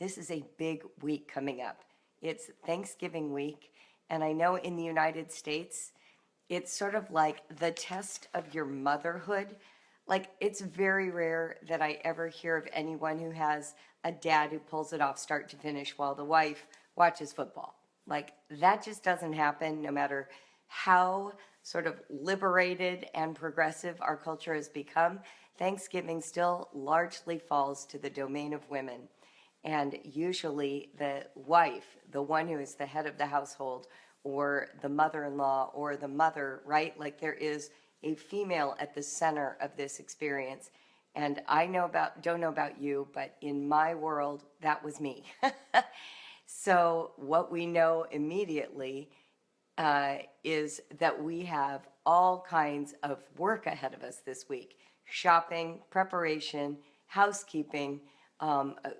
this is a big week coming up. It's Thanksgiving week, and I know in the United States, it's sort of like the test of your motherhood. Like, it's very rare that I ever hear of anyone who has a dad who pulls it off start to finish while the wife watches football. Like, that just doesn't happen no matter how sort of liberated and progressive our culture has become. Thanksgiving still largely falls to the domain of women. And usually the wife, the one who is the head of the household, or the mother-in-law, or the mother, right? Like, there is a female at the center of this experience. And don't know about you, but in my world, that was me. So what we know immediately is that we have all kinds of work ahead of us this week. Shopping, preparation, housekeeping.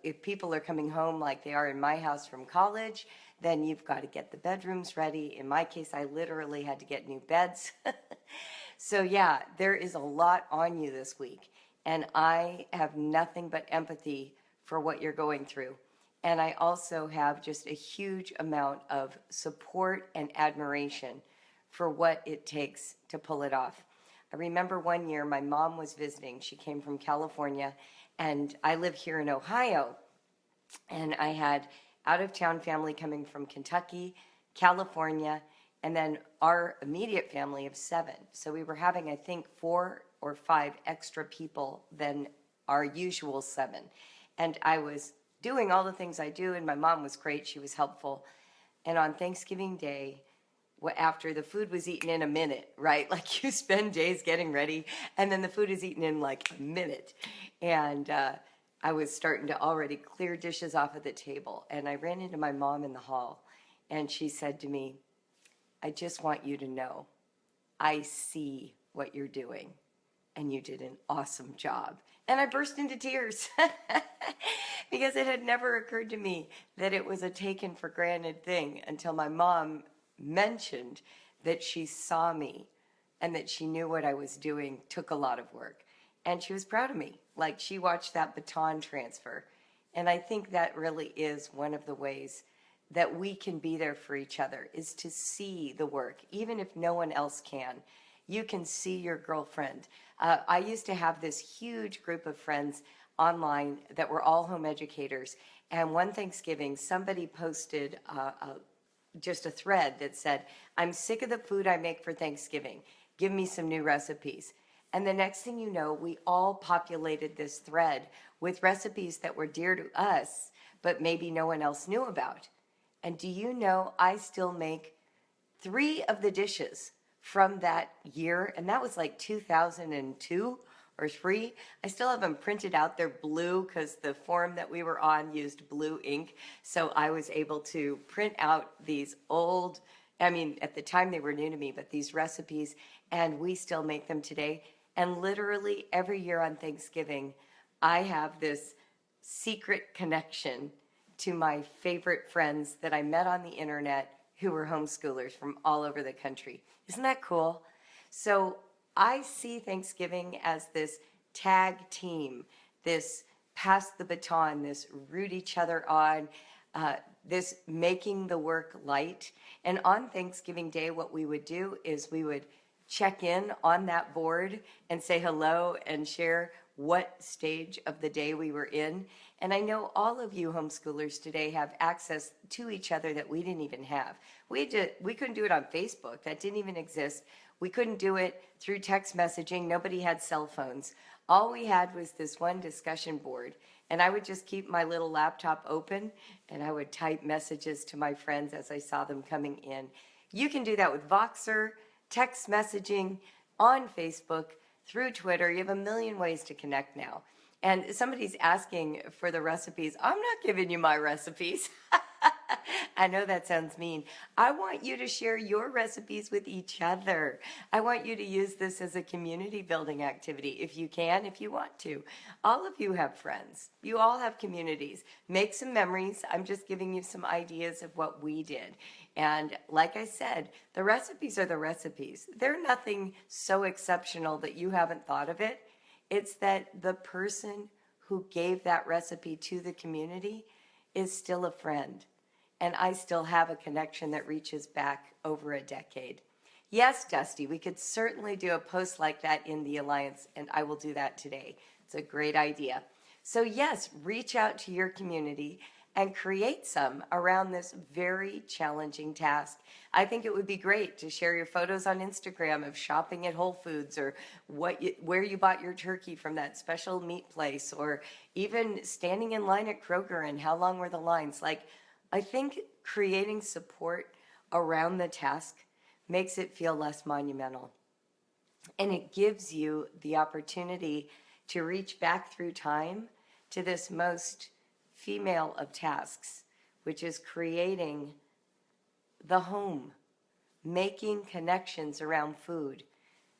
If people are coming home like they are in my house from college, then you've got to get the bedrooms ready. In my case, I literally had to get new beds. So yeah, there is a lot on you this week. And I have nothing but empathy for what you're going through. And I also have just a huge amount of support and admiration for what it takes to pull it off. I remember one year my mom was visiting. She came from California, and I live here in Ohio. And I had out-of-town family coming from Kentucky, California, and then our immediate family of 7. So we were having, I think, 4 or 5 extra people than our usual 7. And I was doing all the things I do, and my mom was great. She was helpful. And on Thanksgiving Day, after the food was eaten in a minute, right? Like, you spend days getting ready, and then the food is eaten in like a minute. And I was starting to already clear dishes off of the table. And I ran into my mom in the hall, and she said to me, "I just want you to know, I see what you're doing, and you did an awesome job." And I burst into tears because it had never occurred to me that it was a taken for granted thing until my mom mentioned that she saw me and that she knew what I was doing took a lot of work. And she was proud of me. Like, she watched that baton transfer. And I think that really is one of the ways that we can be there for each other, is to see the work, even if no one else can. You can see your girlfriend. I used to have this huge group of friends online that were all home educators. And one Thanksgiving, somebody posted just a thread that said, "I'm sick of the food I make for Thanksgiving. Give me some new recipes." And the next thing you know, we all populated this thread with recipes that were dear to us, but maybe no one else knew about. And do you know, I still make 3 of the dishes from that year, and that was like 2002 or 3. I still have them printed out. They're blue because the forum that we were on used blue ink. So I was able to print out these old, I mean, at the time they were new to me, but these recipes, and we still make them today. And literally every year on Thanksgiving, I have this secret connection to my favorite friends that I met on the internet who were homeschoolers from all over the country. Isn't that cool? So I see Thanksgiving as this tag team, this pass the baton, this root each other on, this making the work light. And on Thanksgiving Day, what we would do is we would check in on that board and say hello and share what stage of the day we were in. And I know all of you homeschoolers today have access to each other that we didn't even have. We couldn't do it on Facebook. That didn't even exist. We couldn't do it through text messaging. Nobody had cell phones. All we had was this one discussion board. And I would just keep my little laptop open, and I would type messages to my friends as I saw them coming in. You can do that with Voxer, text messaging, on Facebook, through Twitter. You have a million ways to connect now. And somebody's asking for the recipes. I'm not giving you my recipes. I know that sounds mean. I want you to share your recipes with each other. I want you to use this as a community building activity if you can, if you want to. All of you have friends. You all have communities. Make some memories. I'm just giving you some ideas of what we did. And like I said, the recipes are the recipes. They're nothing so exceptional that you haven't thought of it. It's that the person who gave that recipe to the community is still a friend, and I still have a connection that reaches back over a decade. Yes, Dusty, we could certainly do a post like that in the Alliance, and I will do that today. It's a great idea. So yes, reach out to your community and create some around this very challenging task. I think it would be great to share your photos on Instagram of shopping at Whole Foods, or where you bought your turkey from that special meat place, or even standing in line at Kroger and how long were the lines. Like, I think creating support around the task makes it feel less monumental. And it gives you the opportunity to reach back through time to this most female of tasks, which is creating the home, making connections around food.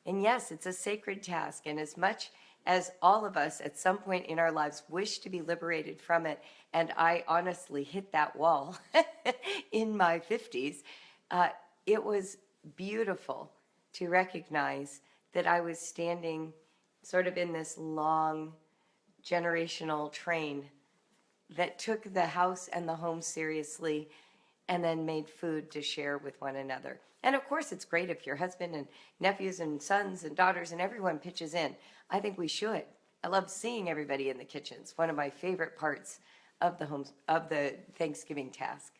And yes, it's a sacred task. And as much as all of us at some point in our lives wish to be liberated from it, and I honestly hit that wall in my 50s, it was beautiful to recognize that I was standing sort of in this long generational train that took the house and the home seriously and then made food to share with one another. And of course, it's great if your husband and nephews and sons and daughters and everyone pitches in. I think we should. I love seeing everybody in the kitchen. It's one of my favorite parts of the Thanksgiving task.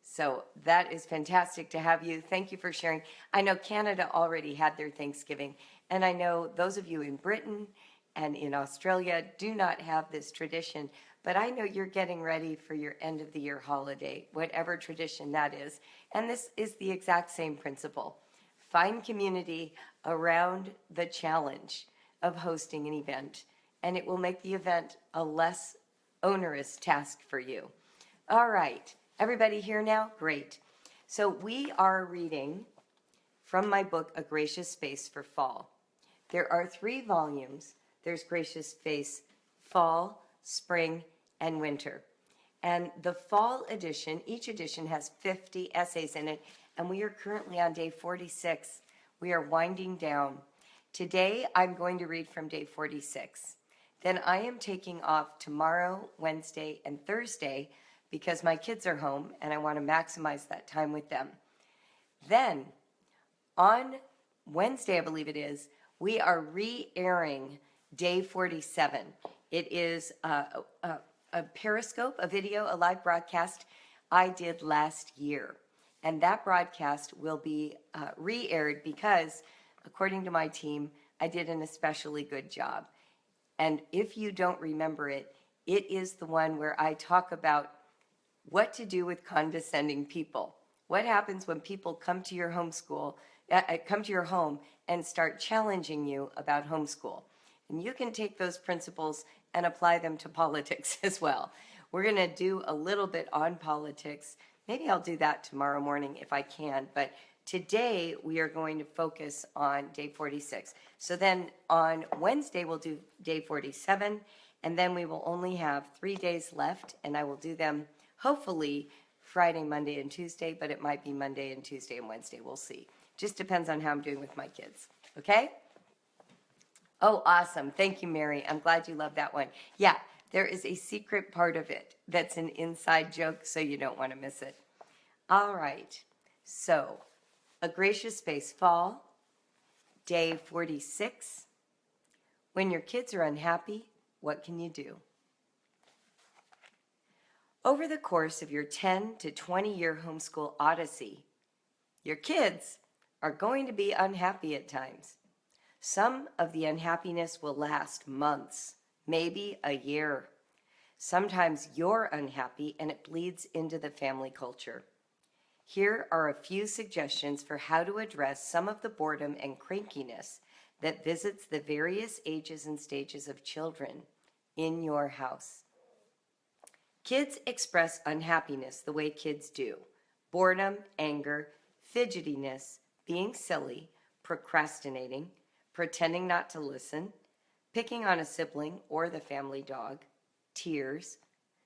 So that is fantastic to have you. Thank you for sharing. I know Canada already had their Thanksgiving, and I know those of you in Britain and in Australia do not have this tradition, but I know you're getting ready for your end of the year holiday, whatever tradition that is. And this is the exact same principle. Find community around the challenge of hosting an event, and it will make the event a less onerous task for you. All right. Everybody here now? Great. So we are reading from my book, A Gracious Space for Fall. There are 3 volumes. There's Gracious Space Fall, Spring, and Winter. And the fall edition, each edition has 50 essays in it, and we are currently on day 46. We are winding down. Today, I'm going to read from day 46. Then I am taking off tomorrow, Wednesday, and Thursday, because my kids are home and I want to maximize that time with them. Then, on Wednesday, I believe it is, we are re-airing day 47. It is a Periscope, a video, a live broadcast I did last year. And that broadcast will be re-aired because, according to my team, I did an especially good job. And if you don't remember it, it is the one where I talk about what to do with condescending people. What happens when people come to your come to your home and start challenging you about homeschool? And you can take those principles and apply them to politics as well. We're going to do a little bit on politics. Maybe I'll do that tomorrow morning if I can, but today we are going to focus on day 46. So then on Wednesday we'll do day 47, and then we will only have 3 days left, and I will do them hopefully Friday, Monday, and Tuesday, but it might be Monday and Tuesday and Wednesday. We'll see. Just depends on how I'm doing with my kids. Okay? Oh, awesome. Thank you, Mary. I'm glad you love that one. Yeah, there is a secret part of it that's an inside joke, so you don't want to miss it. All right. So, A Gracious Space Fall, day 46. When your kids are unhappy, what can you do? Over the course of your 10 to 20-year homeschool odyssey, your kids are going to be unhappy at times. Some of the unhappiness will last months, maybe a year. Sometimes you're unhappy and it bleeds into the family culture. Here are a few suggestions for how to address some of the boredom and crankiness that visits the various ages and stages of children in your house. Kids express unhappiness the way kids do: boredom, anger, fidgetiness, being silly, procrastinating, pretending not to listen, picking on a sibling or the family dog, tears,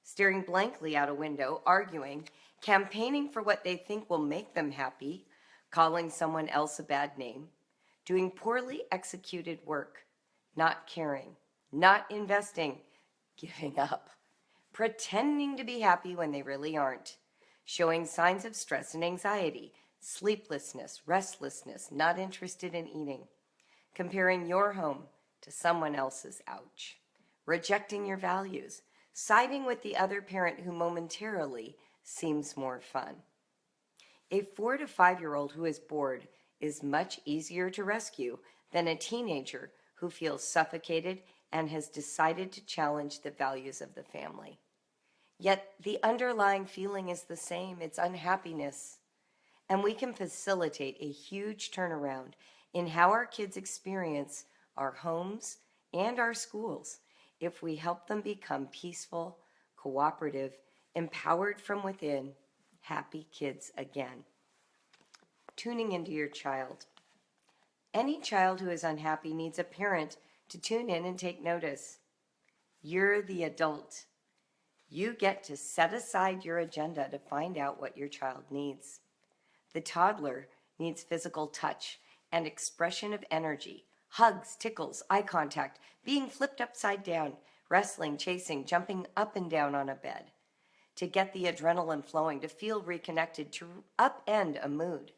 staring blankly out a window, arguing, campaigning for what they think will make them happy, calling someone else a bad name, doing poorly executed work, not caring, not investing, giving up, pretending to be happy when they really aren't, showing signs of stress and anxiety, sleeplessness, restlessness, not interested in eating, comparing your home to someone else's, ouch, rejecting your values, siding with the other parent who momentarily seems more fun. A 4 to 5-year-old who is bored is much easier to rescue than a teenager who feels suffocated and has decided to challenge the values of the family. Yet the underlying feeling is the same, it's unhappiness. And we can facilitate a huge turnaround in how our kids experience our homes and our schools if we help them become peaceful, cooperative, empowered from within, happy kids again. Tuning into your child. Any child who is unhappy needs a parent to tune in and take notice. You're the adult. You get to set aside your agenda to find out what your child needs. The toddler needs physical touch and expression of energy, hugs, tickles, eye contact, being flipped upside down, wrestling, chasing, jumping up and down on a bed. To get the adrenaline flowing, to feel reconnected, to upend a mood.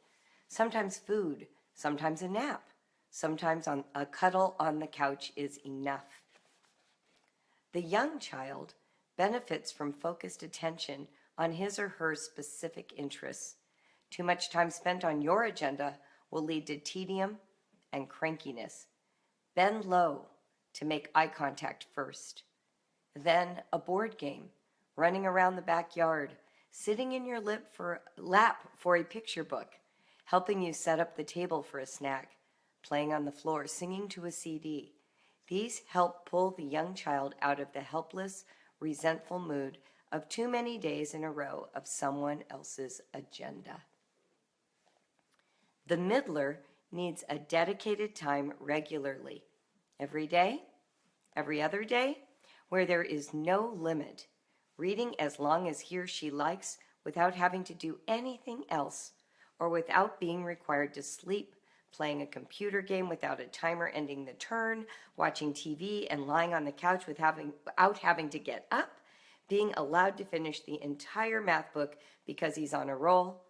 Sometimes food, sometimes a nap, sometimes a cuddle on the couch is enough. The young child benefits from focused attention on his or her specific interests. Too much time spent on your agenda will lead to tedium and crankiness. Bend low to make eye contact first. Then a board game, running around the backyard, sitting in your lap for a picture book, helping you set up the table for a snack, playing on the floor, singing to a CD. These help pull the young child out of the helpless, resentful mood of too many days in a row of someone else's agenda. The middler needs a dedicated time regularly, every day, every other day, where there is no limit, reading as long as he or she likes without having to do anything else or without being required to sleep, playing a computer game without a timer ending the turn, watching TV and lying on the couch without having to get up, being allowed to finish the entire math book because he's on a roll,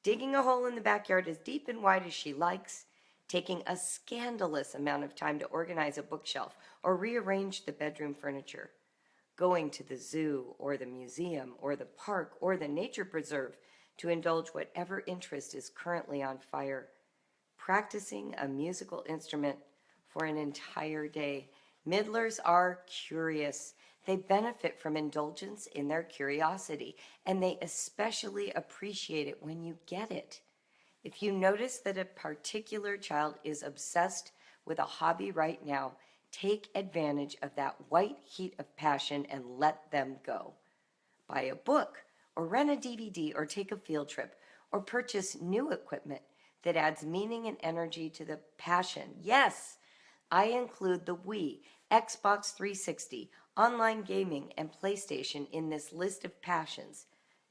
digging a hole in the backyard as deep and wide as she likes, taking a scandalous amount of time to organize a bookshelf or rearrange the bedroom furniture, going to the zoo or the museum or the park or the nature preserve to indulge whatever interest is currently on fire, practicing a musical instrument for an entire day. Middlers are curious. They benefit from indulgence in their curiosity, and they especially appreciate it when you get it. If you notice that a particular child is obsessed with a hobby right now, take advantage of that white heat of passion and let them go. Buy a book, or rent a DVD, or take a field trip, or purchase new equipment that adds meaning and energy to the passion. Yes, I include the Wii, Xbox 360, online gaming, and PlayStation in this list of passions,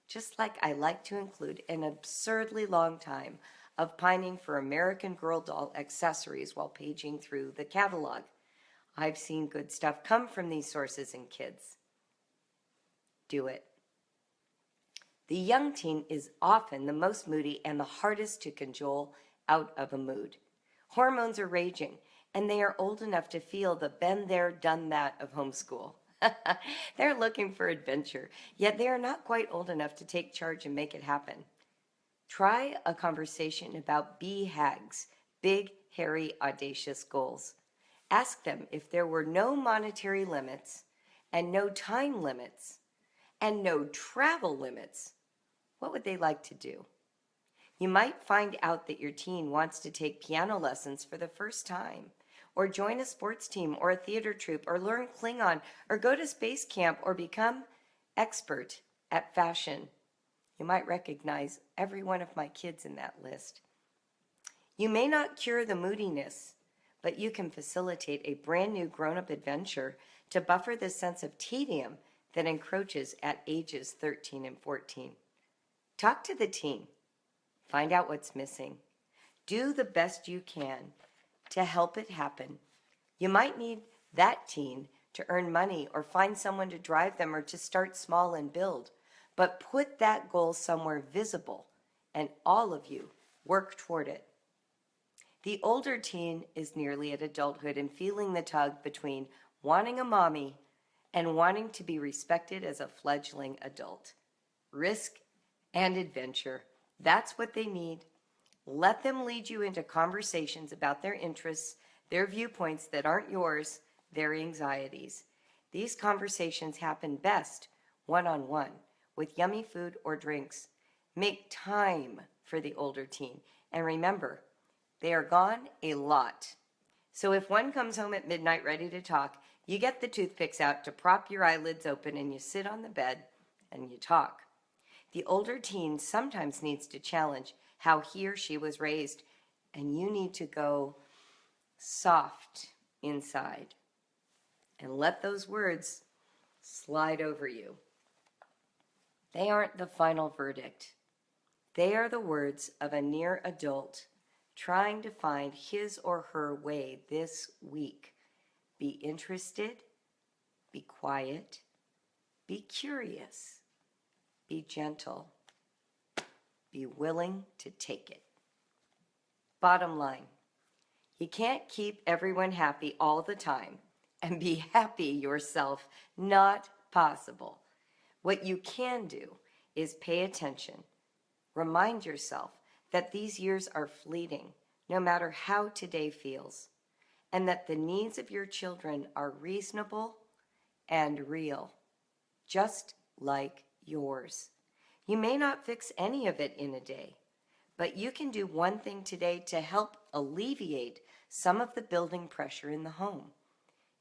just like I like to include an absurdly long time of pining for American Girl doll accessories while paging through the catalog. I've seen good stuff come from these sources in kids. Do it. The young teen is often the most moody and the hardest to cajole out of a mood. Hormones are raging, and they are old enough to feel the been there, done that of homeschool. They're looking for adventure, yet they are not quite old enough to take charge and make it happen. Try a conversation about BHAGs, big, hairy, audacious goals. Ask them if there were no monetary limits and no time limits and no travel limits, what would they like to do? You might find out that your teen wants to take piano lessons for the first time, or join a sports team or a theater troupe, or learn Klingon, or go to space camp, or become expert at fashion. You might recognize every one of my kids in that list. You may not cure the moodiness, but you can facilitate a brand new grown-up adventure to buffer the sense of tedium that encroaches at ages 13 and 14. Talk to the teen. Find out what's missing. Do the best you can to help it happen. You might need that teen to earn money or find someone to drive them or to start small and build. But put that goal somewhere visible, and all of you work toward it. The older teen is nearly at adulthood and feeling the tug between wanting a mommy and wanting to be respected as a fledgling adult. Risk and adventure, that's what they need. Let them lead you into conversations about their interests, their viewpoints that aren't yours, their anxieties. These conversations happen best one-on-one with yummy food or drinks. Make time for the older teen. And remember, they are gone a lot. So if one comes home at midnight ready to talk, you get the toothpicks out to prop your eyelids open and you sit on the bed and you talk. The older teen sometimes needs to challenge how he or she was raised, and you need to go soft inside and let those words slide over you. They aren't the final verdict. They are the words of a near adult trying to find his or her way this week. Be interested, be quiet, be curious, be gentle, be willing to take it. Bottom line, you can't keep everyone happy all the time and be happy yourself. Not possible. What you can do is pay attention. Remind yourself that these years are fleeting, no matter how today feels, and that the needs of your children are reasonable and real, just like yours. You may not fix any of it in a day, but you can do one thing today to help alleviate some of the building pressure in the home.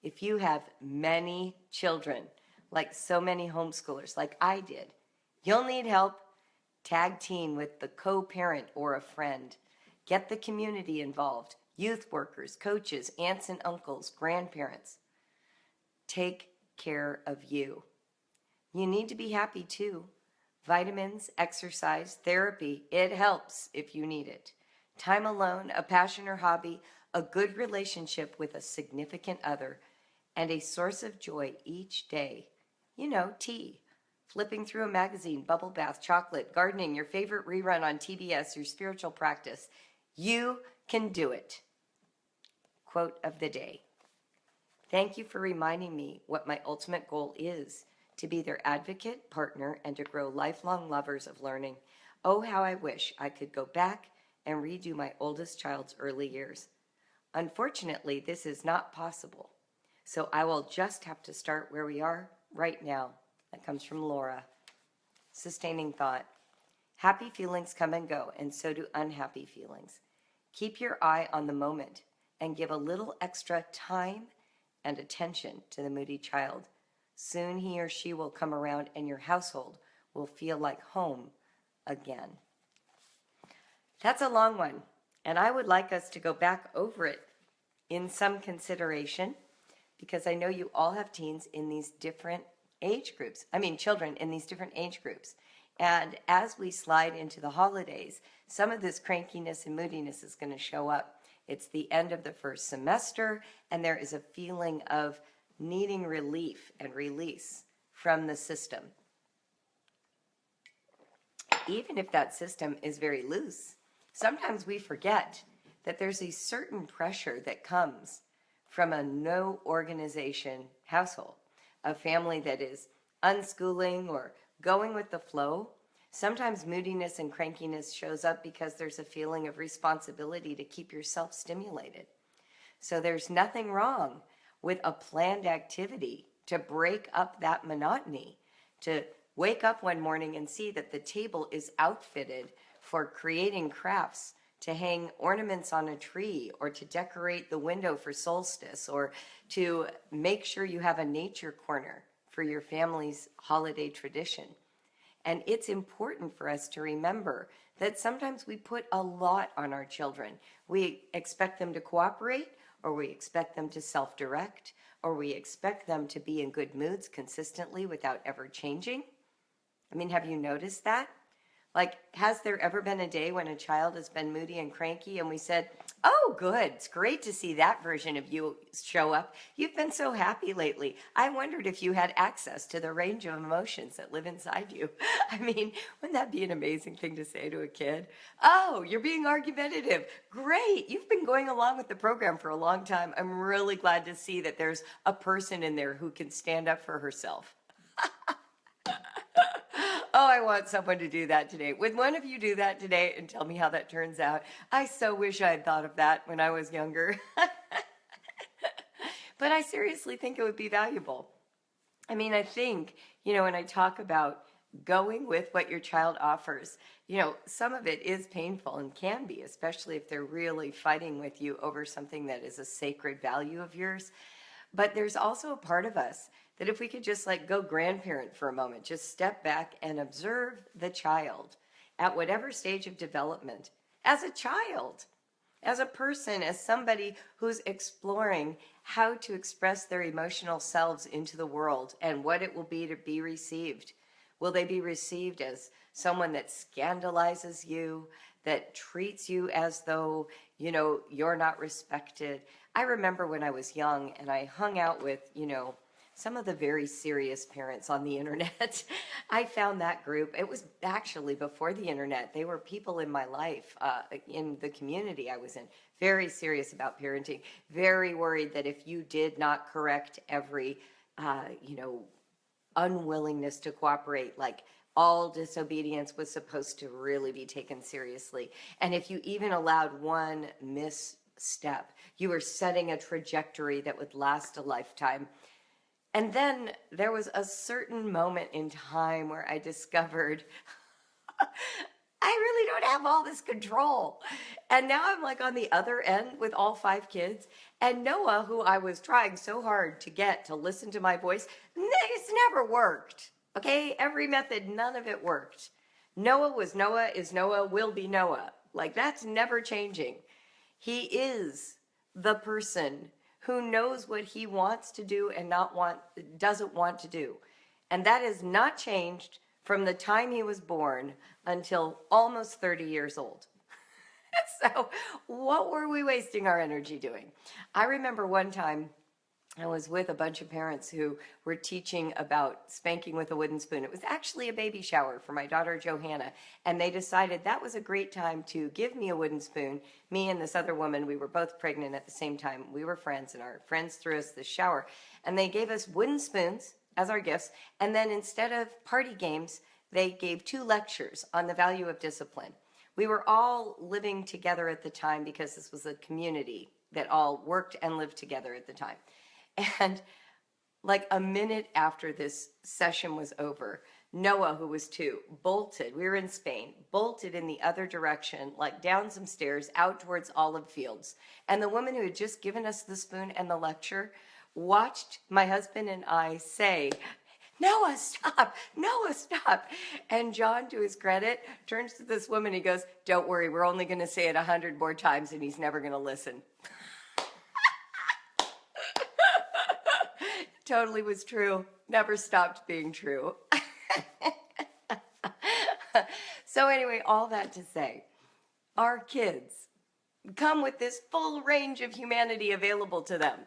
If you have many children, like so many homeschoolers, like I did, you'll need help. Tag team with the co-parent or a friend. Get the community involved, youth workers, coaches, aunts and uncles, grandparents. Take care of you. You need to be happy too. Vitamins, exercise, therapy, it helps if you need it. Time alone, a passion or hobby, a good relationship with a significant other, and a source of joy each day. You know, tea, flipping through a magazine, bubble bath, chocolate, gardening, your favorite rerun on TBS, your spiritual practice. You can do it. Quote of the day. Thank you for reminding me what my ultimate goal is, to be their advocate, partner, and to grow lifelong lovers of learning. Oh, how I wish I could go back and redo my oldest child's early years. Unfortunately, this is not possible. So I will just have to start where we are right now. That comes from Laura. Sustaining thought. Happy feelings come and go, and so do unhappy feelings. Keep your eye on the moment and give a little extra time and attention to the moody child. Soon he or she will come around and your household will feel like home again. That's a long one, and I would like us to go back over it in some consideration, because I know you all have teens in these different age groups. Children in these different age groups. And as we slide into the holidays, some of this crankiness and moodiness is going to show up. It's the end of the first semester, and there is a feeling of needing relief and release from the system. Even if that system is very loose, sometimes we forget that there's a certain pressure that comes from a no organization household, a family that is unschooling or going with the flow. Sometimes moodiness and crankiness shows up because there's a feeling of responsibility to keep yourself stimulated. So there's nothing wrong with a planned activity to break up that monotony, to wake up one morning and see that the table is outfitted for creating crafts, to hang ornaments on a tree, or to decorate the window for solstice, or to make sure you have a nature corner for your family's holiday tradition. And it's important for us to remember that sometimes we put a lot on our children. We expect them to cooperate, or we expect them to self-direct, or we expect them to be in good moods consistently without ever changing. Have you noticed that? Like, has there ever been a day when a child has been moody and cranky and we said, Oh, good. It's great to see that version of you show up. You've been so happy lately. I wondered if you had access to the range of emotions that live inside you. I mean, wouldn't that be an amazing thing to say to a kid? Oh, you're being argumentative. Great. You've been going along with the program for a long time. I'm really glad to see that there's a person in there who can stand up for herself. Oh, I want someone to do that today. Would one of you do that today and tell me how that turns out? I so wish I had thought of that when I was younger. But I seriously think it would be valuable. I mean, I think, when I talk about going with what your child offers, some of it is painful and can be, especially if they're really fighting with you over something that is a sacred value of yours. But there's also a part of us that if we could just go grandparent for a moment, just step back and observe the child at whatever stage of development, as a child, as a person, as somebody who's exploring how to express their emotional selves into the world and what it will be to be received. Will they be received as someone that scandalizes you, that treats you as though, you're not respected? I remember when I was young and I hung out with, some of the very serious parents on the internet. I found that group. It was actually before the internet. They were people in my life, in the community I was in, very serious about parenting, very worried that if you did not correct every, unwillingness to cooperate, all disobedience was supposed to really be taken seriously. And if you even allowed one misstep, you were setting a trajectory that would last a lifetime. And then there was a certain moment in time where I discovered I really don't have all this control. And now I'm on the other end with all 5 kids. And Noah, who I was trying so hard to get to listen to my voice, it's never worked. Okay? Every method, none of it worked. Noah was Noah, is Noah, will be Noah. That's never changing. He is the person who knows what he wants to do and doesn't want to do. And that has not changed from the time he was born until almost 30 years old. So what were we wasting our energy doing? I remember one time I was with a bunch of parents who were teaching about spanking with a wooden spoon. It was actually a baby shower for my daughter Johanna, and they decided that was a great time to give me a wooden spoon. Me and this other woman, we were both pregnant at the same time. We were friends, and our friends threw us this shower, and they gave us wooden spoons as our gifts, and then instead of party games, they gave 2 lectures on the value of discipline. We were all living together at the time because this was a community that all worked and lived together at the time. And a minute after this session was over, Noah, who was 2, bolted. We were in Spain, bolted in the other direction, down some stairs, out towards olive fields. And the woman who had just given us the spoon and the lecture watched my husband and I say, "Noah, stop! Noah, stop!" And John, to his credit, turns to this woman. He goes, "Don't worry, we're only going to say it 100 more times and he's never going to listen." Totally was true. Never stopped being true. So anyway, all that to say, our kids come with this full range of humanity available to them.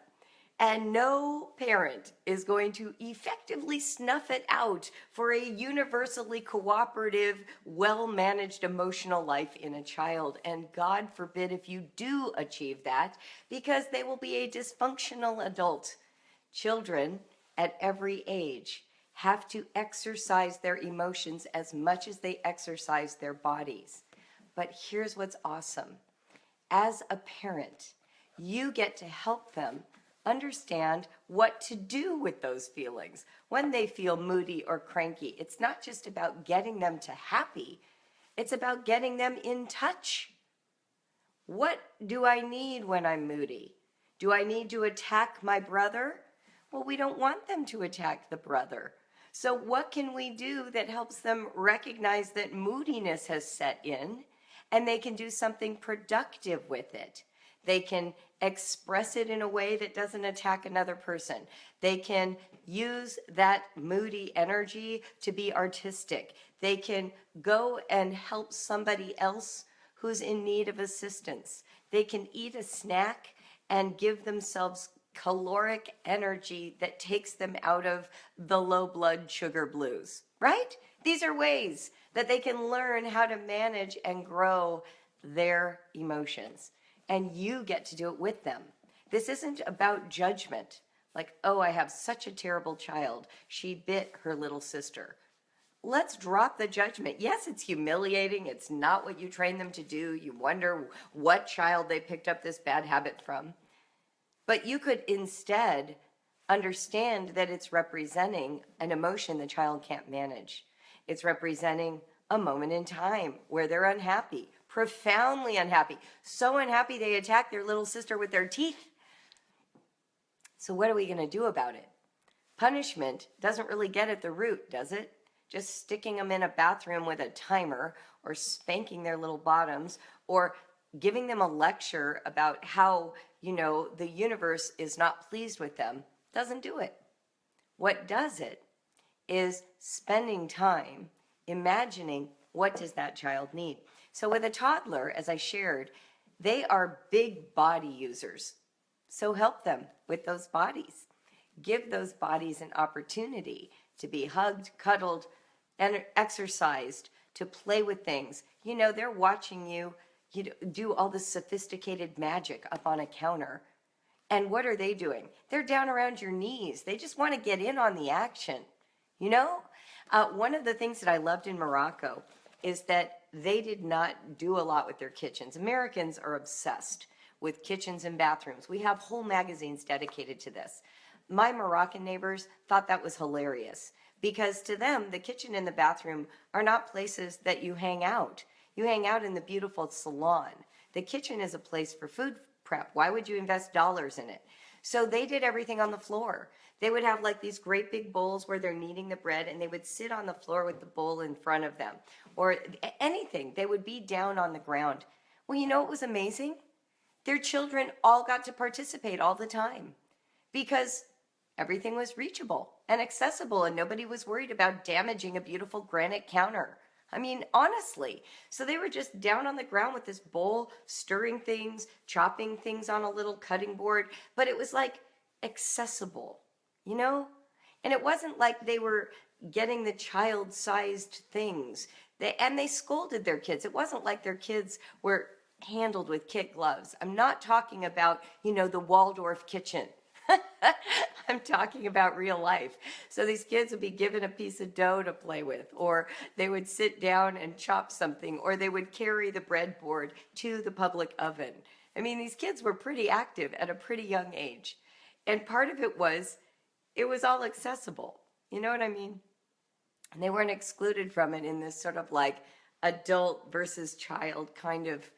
And no parent is going to effectively snuff it out for a universally cooperative, well-managed emotional life in a child. And God forbid if you do achieve that, because they will be a dysfunctional adult. Children at every age have to exercise their emotions as much as they exercise their bodies. But here's what's awesome. As a parent, you get to help them understand what to do with those feelings. When they feel moody or cranky, it's not just about getting them to happy, it's about getting them in touch. What do I need when I'm moody? Do I need to attack my brother? Well, we don't want them to attack the brother. So what can we do that helps them recognize that moodiness has set in and they can do something productive with it? They can express it in a way that doesn't attack another person. They can use that moody energy to be artistic. They can go and help somebody else who's in need of assistance. They can eat a snack and give themselves caloric energy that takes them out of the low blood sugar blues, right? These are ways that they can learn how to manage and grow their emotions. And you get to do it with them. This isn't about judgment. Like, oh, I have such a terrible child. She bit her little sister. Let's drop the judgment. Yes, it's humiliating. It's not what you train them to do. You wonder what child they picked up this bad habit from. But you could instead understand that it's representing an emotion the child can't manage. It's representing a moment in time where they're unhappy, profoundly unhappy, so unhappy they attack their little sister with their teeth. So what are we going to do about it? Punishment doesn't really get at the root, does it? Just sticking them in a bathroom with a timer or spanking their little bottoms or giving them a lecture about how, the universe is not pleased with them doesn't do it. What does it is spending time imagining what does that child need. So with a toddler, as I shared, they are big body users. So help them with those bodies. Give those bodies an opportunity to be hugged, cuddled, and exercised, to play with things. They're watching you, do all this sophisticated magic up on a counter. And what are they doing? They're down around your knees. They just want to get in on the action. One of the things that I loved in Morocco is that they did not do a lot with their kitchens. Americans are obsessed with kitchens and bathrooms. We have whole magazines dedicated to this. My Moroccan neighbors thought that was hilarious because to them, the kitchen and the bathroom are not places that you hang out. You hang out in the beautiful salon. The kitchen is a place for food prep. Why would you invest dollars in it? So they did everything on the floor. They would have like these great big bowls where they're kneading the bread and they would sit on the floor with the bowl in front of them or anything. They would be down on the ground. Well, what was amazing? Their children all got to participate all the time because everything was reachable and accessible and nobody was worried about damaging a beautiful granite counter. Honestly. So they were just down on the ground with this bowl, stirring things, chopping things on a little cutting board, but it was like accessible, And it wasn't like they were getting the child-sized things. They scolded their kids. It wasn't like their kids were handled with kid gloves. I'm not talking about, the Waldorf kitchen. I'm talking about real life. So these kids would be given a piece of dough to play with, or they would sit down and chop something, or they would carry the breadboard to the public oven. These kids were pretty active at a pretty young age. And part of it was all accessible. You know what I mean? And they weren't excluded from it in this sort of like adult versus child kind of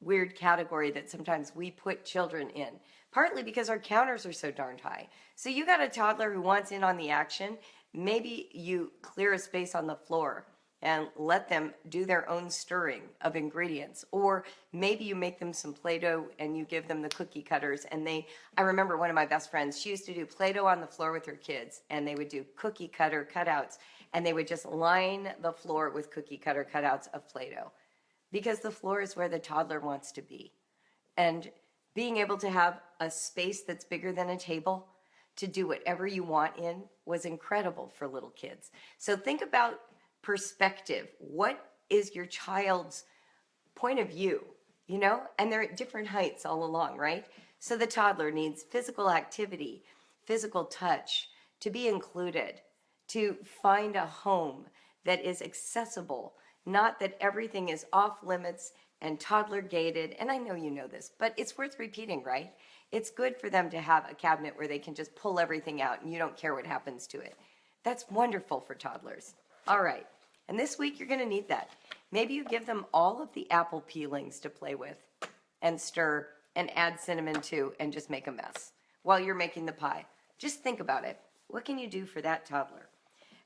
weird category that sometimes we put children in, partly because our counters are so darn high. So you got a toddler who wants in on the action, maybe you clear a space on the floor and let them do their own stirring of ingredients. Or maybe you make them some Play-Doh and you give them the cookie cutters. And I remember one of my best friends, she used to do Play-Doh on the floor with her kids, and they would do cookie cutter cutouts, and they would just line the floor with cookie cutter cutouts of Play-Doh. Because the floor is where the toddler wants to be. And being able to have a space that's bigger than a table to do whatever you want in was incredible for little kids. So think about perspective. What is your child's point of view? And they're at different heights all along, right? So the toddler needs physical activity, physical touch, to be included, to find a home that is accessible. Not that everything is off limits and toddler gated. And I know you know this, but it's worth repeating, right? It's good for them to have a cabinet where they can just pull everything out and you don't care what happens to it. That's wonderful for toddlers. All right. And this week you're going to need that. Maybe you give them all of the apple peelings to play with and stir and add cinnamon to and just make a mess while you're making the pie. Just think about it. What can you do for that toddler?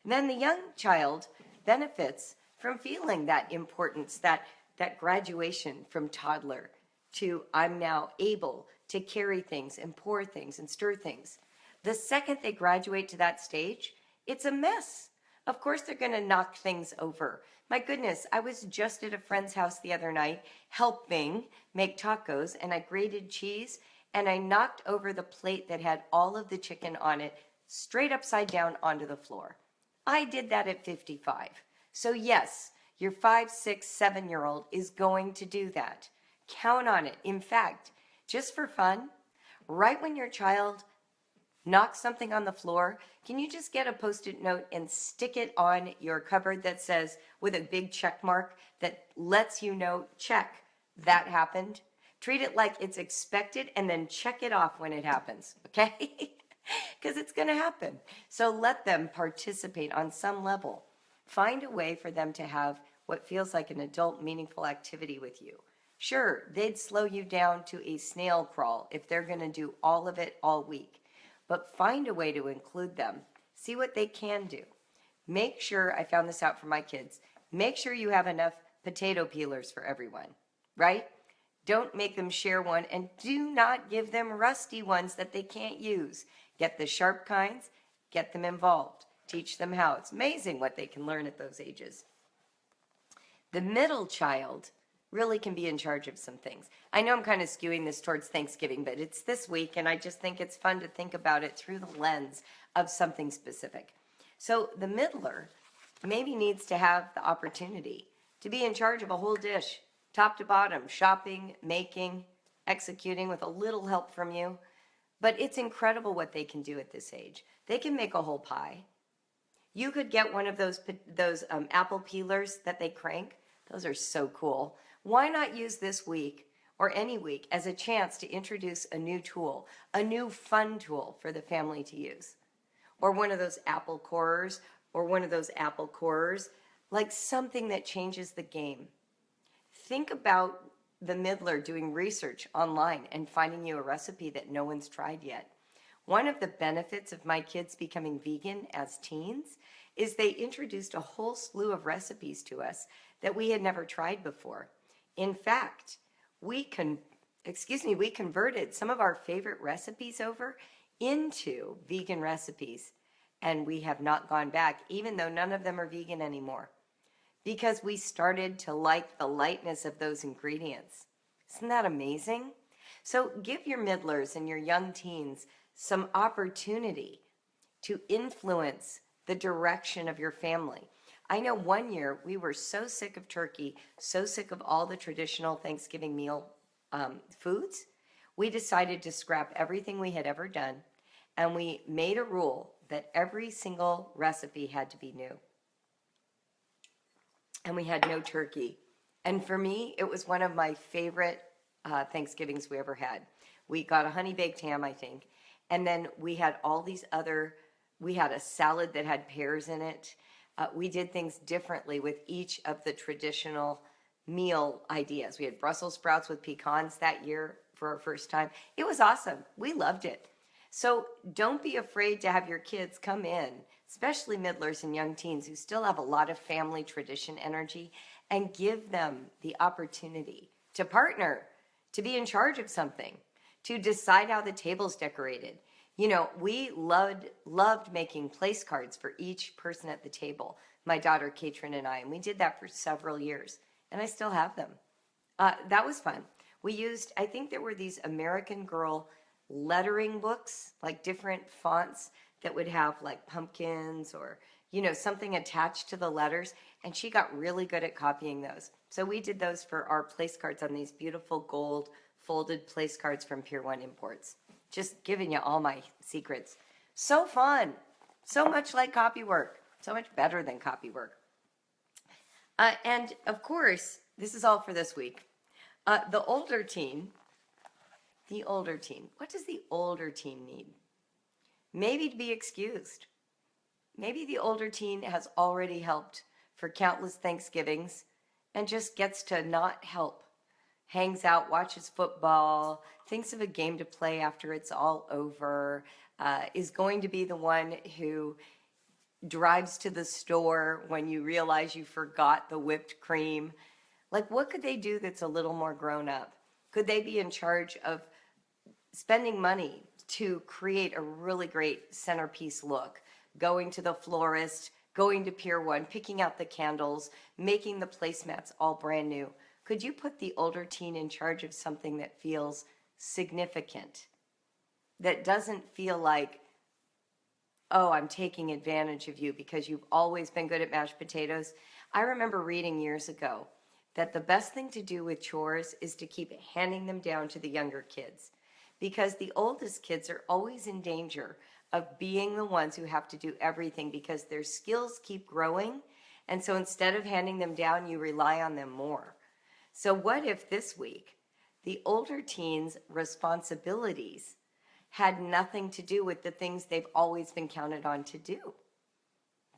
And then the young child benefits from feeling that importance, that graduation from toddler to I'm now able to carry things and pour things and stir things. The second they graduate to that stage, it's a mess. Of course, they're going to knock things over. My goodness, I was just at a friend's house the other night helping make tacos, and I grated cheese and I knocked over the plate that had all of the chicken on it straight upside down onto the floor. I did that at 55. So, yes, your 5, 6, 7-year-old is going to do that. Count on it. In fact, just for fun, right when your child knock something on the floor, can you just get a Post-it note and stick it on your cupboard that says, with a big check mark that lets you know, check, that happened? Treat it like it's expected and then check it off when it happens, okay? Because it's going to happen. So let them participate on some level. Find a way for them to have what feels like an adult meaningful activity with you. Sure, they'd slow you down to a snail crawl if they're going to do all of it all week. But find a way to include them. See what they can do. Make sure, I found this out for my kids, make sure you have enough potato peelers for everyone, right? Don't make them share one, and do not give them rusty ones that they can't use. Get the sharp kinds, get them involved. Teach them how. It's amazing what they can learn at those ages. The middle child really can be in charge of some things. I know I'm kind of skewing this towards Thanksgiving, but it's this week, and I just think it's fun to think about it through the lens of something specific. So the middler maybe needs to have the opportunity to be in charge of a whole dish, top to bottom, shopping, making, executing with a little help from you. But it's incredible what they can do at this age. They can make a whole pie. You could get one of those apple peelers that they crank. Those are so cool. Why not use this week or any week as a chance to introduce a new tool, a new fun tool for the family to use? Or one of those apple corers or one of those apple corers, like something that changes the game. Think about the middler doing research online and finding you a recipe that no one's tried yet. One of the benefits of my kids becoming vegan as teens is they introduced a whole slew of recipes to us that we had never tried before. In fact, we converted some of our favorite recipes over into vegan recipes, and we have not gone back, even though none of them are vegan anymore, because we started to like the lightness of those ingredients. Isn't that amazing? So give your middlers and your young teens some opportunity to influence the direction of your family. I know one year we were so sick of turkey, so sick of all the traditional Thanksgiving meal foods, we decided to scrap everything we had ever done, and we made a rule that every single recipe had to be new. And we had no turkey. And for me, it was one of my favorite Thanksgivings we ever had. We got a honey baked ham, I think. And then we had we had a salad that had pears in it. We did things differently with each of the traditional meal ideas. We had Brussels sprouts with pecans that year for our first time. It was awesome. We loved it. So don't be afraid to have your kids come in, especially middlers and young teens who still have a lot of family tradition energy, and give them the opportunity to partner, to be in charge of something, to decide how the table's decorated. You know, we loved making place cards for each person at the table, my daughter Katrin and I, and we did that for several years, and I still have them. That was fun. We used, I think there were these American Girl lettering books, like different fonts that would have like pumpkins or, you know, something attached to the letters, and she got really good at copying those. So we did those for our place cards on these beautiful gold folded place cards from Pier 1 Imports. Just giving you all my secrets. So fun. So much like copy work. So much better than copy work. And of course, this is all for this week. The older teen, what does the older teen need? Maybe to be excused. Maybe the older teen has already helped for countless Thanksgivings and just gets to not help. Hangs out, watches football, thinks of a game to play after it's all over, is going to be the one who drives to the store when you realize you forgot the whipped cream. Like, what could they do that's a little more grown up? Could they be in charge of spending money to create a really great centerpiece look? Going to the florist, going to Pier 1, picking out the candles, making the placemats all brand new. Could you put the older teen in charge of something that feels significant, that doesn't feel like, oh, I'm taking advantage of you because you've always been good at mashed potatoes? I remember reading years ago that the best thing to do with chores is to keep handing them down to the younger kids, because the oldest kids are always in danger of being the ones who have to do everything because their skills keep growing. And so instead of handing them down, you rely on them more. So what if this week the older teens' responsibilities had nothing to do with the things they've always been counted on to do?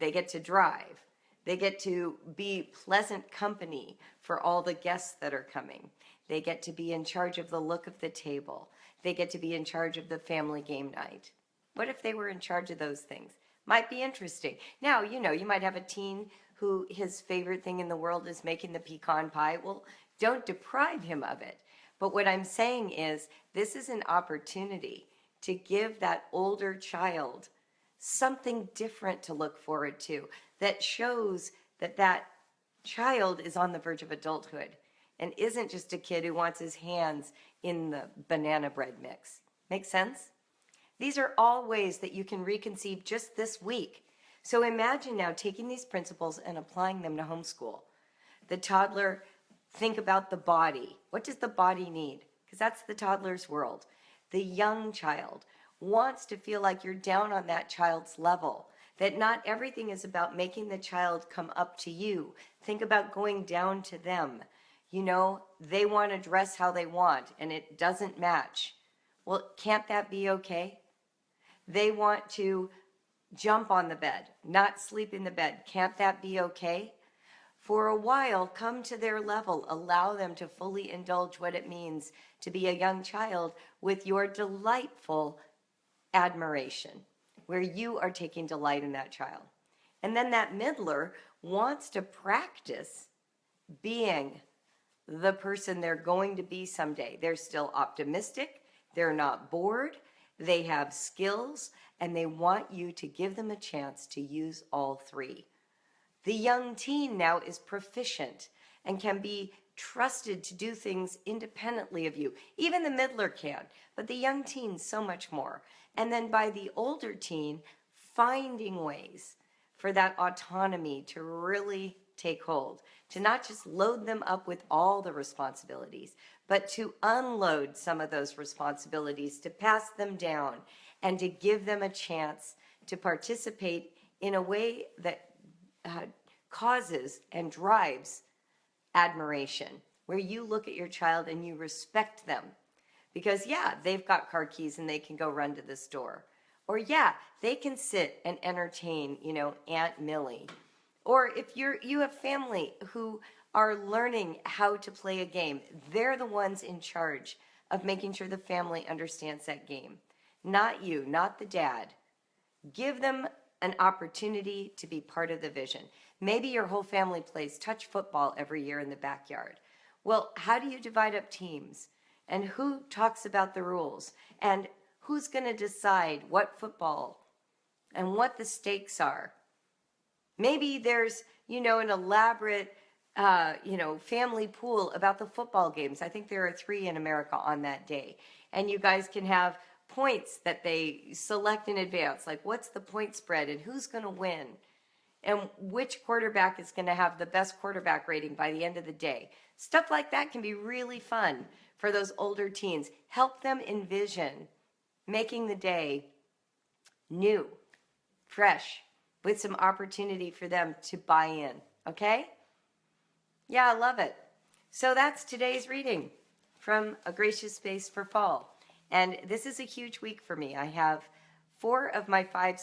They get to drive. They get to be pleasant company for all the guests that are coming. They get to be in charge of the look of the table. They get to be in charge of the family game night. What if they were in charge of those things? Might be interesting. Now, you might have a teen who his favorite thing in the world is making the pecan pie. Well, don't deprive him of it. But what I'm saying is, this is an opportunity to give that older child something different to look forward to, that shows that that child is on the verge of adulthood and isn't just a kid who wants his hands in the banana bread mix. Make sense? These are all ways that you can reconceive just this week. So imagine now taking these principles and applying them to homeschool. The toddler, think about the body. What does the body need? Because that's the toddler's world. The young child wants to feel like you're down on that child's level, that not everything is about making the child come up to you. Think about going down to them. They want to dress how they want and it doesn't match. Well, can't that be okay? They want to jump on the bed, not sleep in the bed. Can't that be okay? For a while, come to their level. Allow them to fully indulge what it means to be a young child with your delightful admiration, where you are taking delight in that child. And then that middler wants to practice being the person they're going to be someday. They're still optimistic. They're not bored. They have skills, and they want you to give them a chance to use all three. The young teen now is proficient and can be trusted to do things independently of you. Even the middler can, but the young teen so much more. And then by the older teen, finding ways for that autonomy to really take hold, to not just load them up with all the responsibilities, but to unload some of those responsibilities, to pass them down, and to give them a chance to participate in a way that causes and drives admiration, where you look at your child and you respect them. Because they've got car keys and they can go run to the store. Or they can sit and entertain, Aunt Millie. Or if you have family who are learning how to play a game, they're the ones in charge of making sure the family understands that game. Not you, not the dad. Give them an opportunity to be part of the vision. Maybe your whole family plays touch football every year in the backyard. Well, how do you divide up teams? And who talks about the rules? And who's going to decide what football and what the stakes are? Maybe there's, an elaborate, family pool about the football games. I think there are 3 in America on that day. And you guys can have points that they select in advance, like what's the point spread and who's going to win and which quarterback is going to have the best quarterback rating by the end of the day. Stuff like that can be really fun for those older teens. Help them envision making the day new, fresh, with some opportunity for them to buy in, okay? I love it. So that's today's reading from A Gracious Space for Fall. And this is a huge week for me. I have 4 of my 5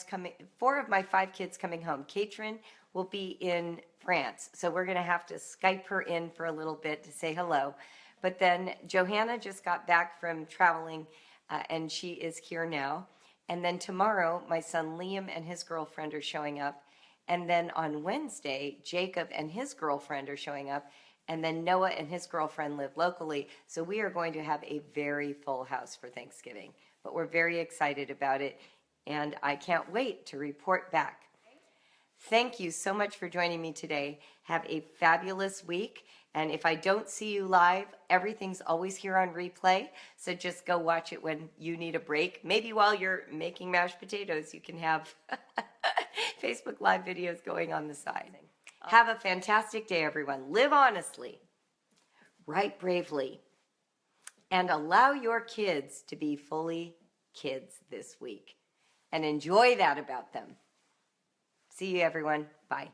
kids coming home. Katrin will be in France, so we're going to have to Skype her in for a little bit to say hello. But then Johanna just got back from traveling, and she is here now. And then tomorrow, my son Liam and his girlfriend are showing up. And then on Wednesday, Jacob and his girlfriend are showing up. And then Noah and his girlfriend live locally. So we are going to have a very full house for Thanksgiving. But we're very excited about it. And I can't wait to report back. Thank you so much for joining me today. Have a fabulous week. And if I don't see you live, everything's always here on replay. So just go watch it when you need a break. Maybe while you're making mashed potatoes, you can have Facebook Live videos going on the side. Have a fantastic day, everyone. Live honestly, write bravely, and allow your kids to be fully kids this week. And enjoy that about them. See you, everyone. Bye.